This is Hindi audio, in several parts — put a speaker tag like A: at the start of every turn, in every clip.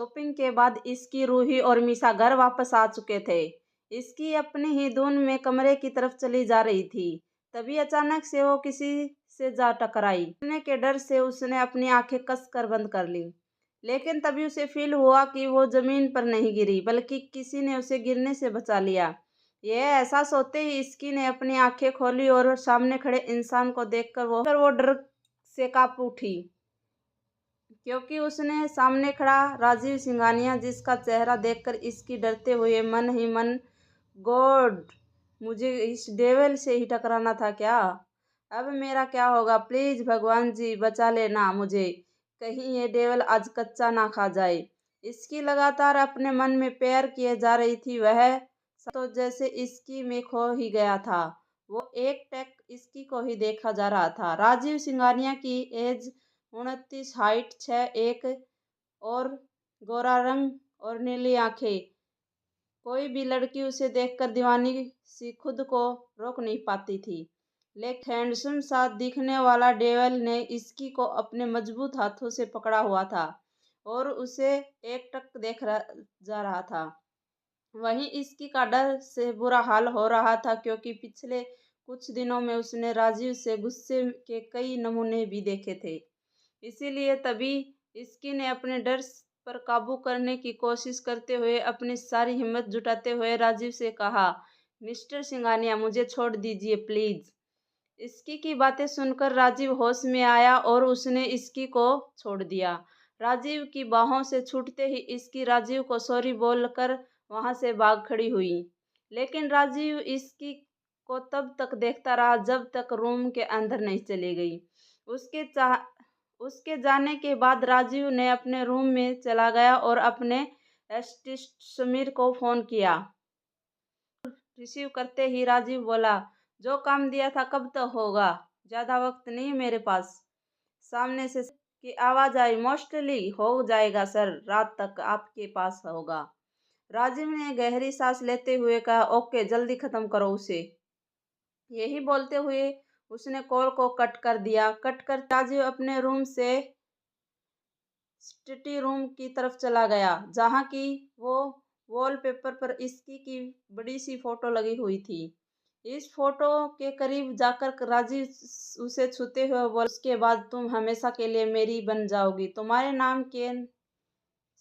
A: शॉपिंग के बाद इसकी रूही और मीसा घर वापस आ चुके थे। इसकी अपनी ही धुन में कमरे की तरफ चली जा रही थी। तभी अचानक से वो किसी से जा टकराई। गिरने के डर से उसने अपनी आंखें कसकर बंद कर ली, लेकिन तभी उसे फील हुआ कि वो जमीन पर नहीं गिरी, बल्कि किसी ने उसे गिरने से बचा लिया। यह एहसास होते ही इसकी ने अपनी आंखें खोली और सामने खड़े इंसान को देखकर वो डर से कांप उठी, क्योंकि उसने सामने खड़ा राजीव सिंघानिया, जिसका चेहरा देखकर इसकी डरते हुए मन ही मन, गॉड, मुझे इस डेविल से ही टकराना था क्या? अब मेरा क्या होगा? प्लीज भगवान जी बचा लेना मुझे, कहीं ये डेविल आज कच्चा ना खा जाए। इसकी लगातार अपने मन में प्यार किए जा रही थी। वह तो जैसे इसकी में खो ही गया था। वो एक टक इसकी को ही देखा जा रहा था। राजीव सिंघानिया की एज 29, हाइट 6'1" और गोरा रंग और नीली आंखें। कोई भी लड़की उसे देखकर दीवानी सी खुद को रोक नहीं पाती थी, लेकिन हैंडसम सा दिखने वाला डेविल ने इसकी को अपने मजबूत हाथों से पकड़ा हुआ था और उसे एकटक जा रहा था। वहीं इसकी का डर से बुरा हाल हो रहा था, क्योंकि पिछले कुछ दिनों में उसने राजीव से गुस्से के कई नमूने भी देखे थे। इसीलिए तभी इसकी ने अपने डर पर काबू करने की कोशिश करते हुए अपनी सारी हिम्मत जुटाते हुए राजीव से कहा, मिस्टर सिंघानिया, मुझे छोड़ दीजिए प्लीज। इसकी की बातें सुनकर राजीव होश में आया और उसने इसकी को छोड़ दिया। राजीव की बाहों से छूटते ही इसकी राजीव को सॉरी बोलकर वहां से भाग खड़ी हुई, लेकिन राजीव इसकी को तब तक देखता रहा जब तक रूम के अंदर नहीं चली गई। उसके जाने के बाद राजीव ने अपने रूम में चला गया और अपने असिस्टेंट समीर को फोन किया। रिसीव करते ही राजीव बोला, जो काम दिया था कब तक होगा? ज्यादा वक्त नहीं मेरे पास। सामने से की आवाज आई, मोस्टली हो जाएगा सर, रात तक आपके पास होगा। राजीव ने गहरी सांस लेते हुए कहा, ओके, जल्दी खत्म करो उसे। यही बोलते हुए उसने कॉल को कट कर दिया। कट कर राजीव अपने रूम से स्टडी रूम की तरफ चला गया, जहाँ की वो वॉलपेपर पर इसकी की बड़ी सी फोटो लगी हुई थी। इस फोटो के करीब जाकर राजीव उसे छूते हुए बोला, उसके बाद तुम हमेशा के लिए मेरी बन जाओगी। तुम्हारे नाम के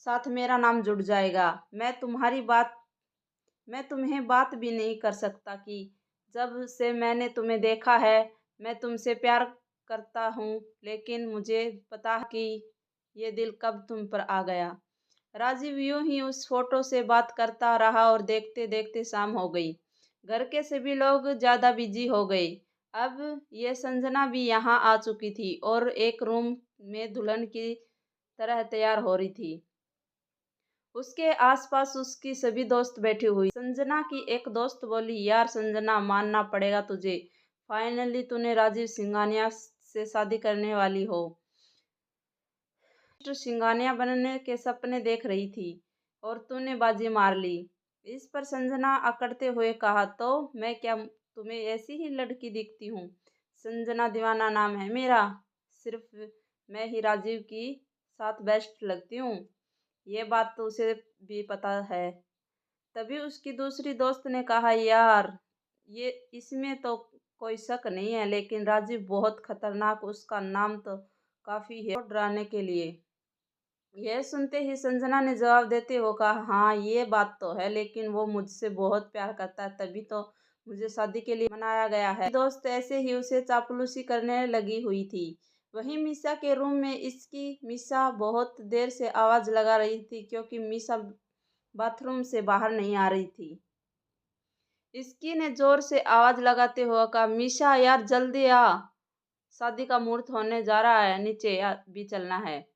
A: साथ मेरा नाम जुड़ जाएगा। मैं तुम्हें बात भी नहीं कर सकता कि जब से मैंने तुम्हें देखा है मैं तुमसे प्यार करता हूँ, लेकिन मुझे पता है कि ये दिल कब तुम पर आ गया। राजीव यूं ही उस फोटो से बात करता रहा और देखते देखते शाम हो गई। घर के सभी लोग ज्यादा बिजी हो गए। अब ये संजना भी यहाँ आ चुकी थी और एक रूम में दुल्हन की तरह तैयार हो रही थी। उसके आसपास उसकी सभी दोस्त बैठी हुई। संजना की एक दोस्त बोली, यार संजना, मानना पड़ेगा तुझे, फाइनली तूने राजीव सिंघानिया से शादी करने वाली हो। मिस्टर सिंघानिया बनने के सपने देख रही थी और तूने बाजी मार ली। इस पर संजना अकड़ते हुए कहा, तो मैं क्या तुम्हें ऐसी ही लड़की दिखती हूँ? संजना दीवाना नाम है मेरा, सिर्फ मैं ही राजीव की साथ बेस्ट लगती हूँ। ये बात तो उसे भी पता है। तभी उसकी दूसरी दोस्त ने कहा, यार ये इसमें तो कोई शक नहीं है, लेकिन राजीव बहुत खतरनाक, उसका नाम तो काफी है डराने के लिए। यह सुनते ही संजना ने जवाब देते हुए कहा, हाँ ये बात तो है, लेकिन वो मुझसे बहुत प्यार करता है, तभी तो मुझे शादी के लिए मनाया गया है। दोस्त ऐसे ही उसे चापलूसी करने लगी हुई थी। वहीं मीसा के रूम में मीसा बहुत देर से आवाज लगा रही थी, क्योंकि मीसा बाथरूम से बाहर नहीं आ रही थी। इसकी ने जोर से आवाज लगाते हुए कहा, मीसा यार जल्दी आ, शादी का मुहूर्त होने जा रहा है, नीचे भी चलना है।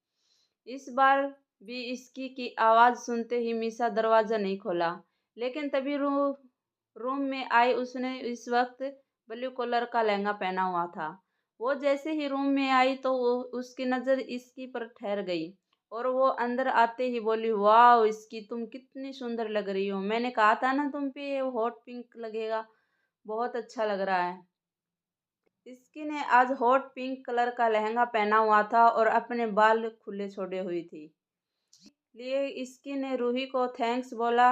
A: इस बार भी इसकी की आवाज सुनते ही मीसा दरवाजा नहीं खोला, लेकिन तभी रूम में आई। उसने इस वक्त ब्लू कलर का लहंगा पहना हुआ था। वो जैसे ही रूम में आई तो उसकी नजर इसकी पर ठहर गई और वो अंदर आते ही बोली, वाह इसकी, तुम कितनी सुंदर लग रही हो। मैंने कहा था ना तुम पे ये हॉट पिंक लगेगा, बहुत अच्छा लग रहा है। इसकी ने आज हॉट पिंक कलर का लहंगा पहना हुआ था और अपने बाल खुले छोड़े हुई थी। लिए इसकी ने रूही को थैंक्स बोला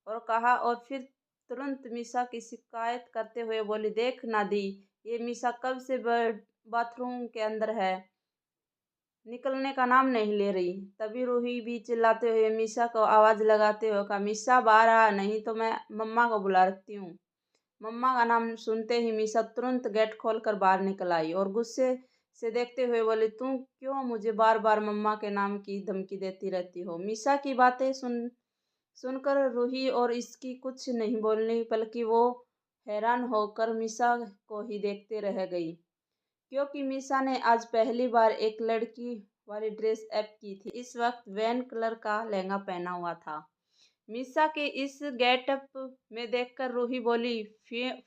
A: और कहा, और फिर तुरंत मीसा की शिकायत करते हुए बोली, देख नादी, ये मीसा कब से बाथरूम के अंदर है, निकलने का नाम नहीं ले रही। तभी रूही भी चिल्लाते हुए मीसा को आवाज़ लगाते हुए कहा, मीसा बाहर आ, नहीं तो मैं मम्मा को बुलाती हूँ। मम्मा का नाम सुनते ही मीसा तुरंत गेट खोलकर बाहर निकल आई और गुस्से से देखते हुए बोली, तुम क्यों मुझे बार बार मम्मा के नाम की धमकी देती रहती हो। मीसा की बातें सुनकर रूही और इसकी कुछ नहीं बोलनी, बल्कि वो हैरान होकर मीसा को ही देखते रह गई, क्योंकि मीसा ने आज पहली बार एक लड़की वाली ड्रेस अप की थी। इस वक्त वैन कलर का लहंगा पहना हुआ था। मीसा के इस गेटअप में देखकर रूही बोली,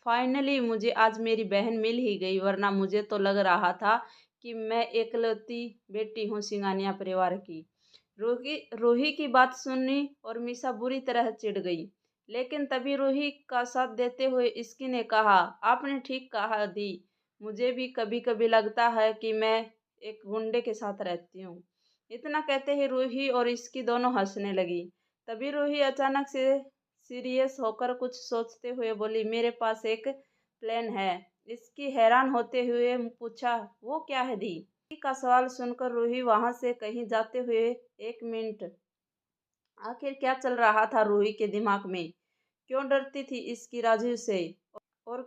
A: फाइनली मुझे आज मेरी बहन मिल ही गई, वरना मुझे तो लग रहा था कि मैं एकलौती बेटी हूँ सिंघानिया परिवार की। रूही की बात सुनी और मीसा बुरी तरह चिढ़ गई, लेकिन तभी रूही का साथ देते हुए इसकी ने कहा, आपने ठीक कहा दी, मुझे भी कभी कभी लगता है कि मैं एक गुंडे के साथ रहती हूँ। इतना कहते ही रूही और इसकी दोनों हंसने लगी। तभी रूही अचानक से सीरियस होकर कुछ सोचते हुए बोली, मेरे पास एक प्लान है। इसकी हैरान होते हुए पूछा, वो क्या है दी? रूही का सवाल सुनकर रूही वहां से कहीं जाते हुए, एक मिनट, आखिर क्या चल रहा था रूही के दिमाग में? क्यों डरती थी इसकी राजीव से? और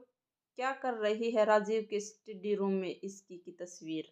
A: क्या कर रही है राजीव के स्टडी रूम में इसकी की तस्वीर?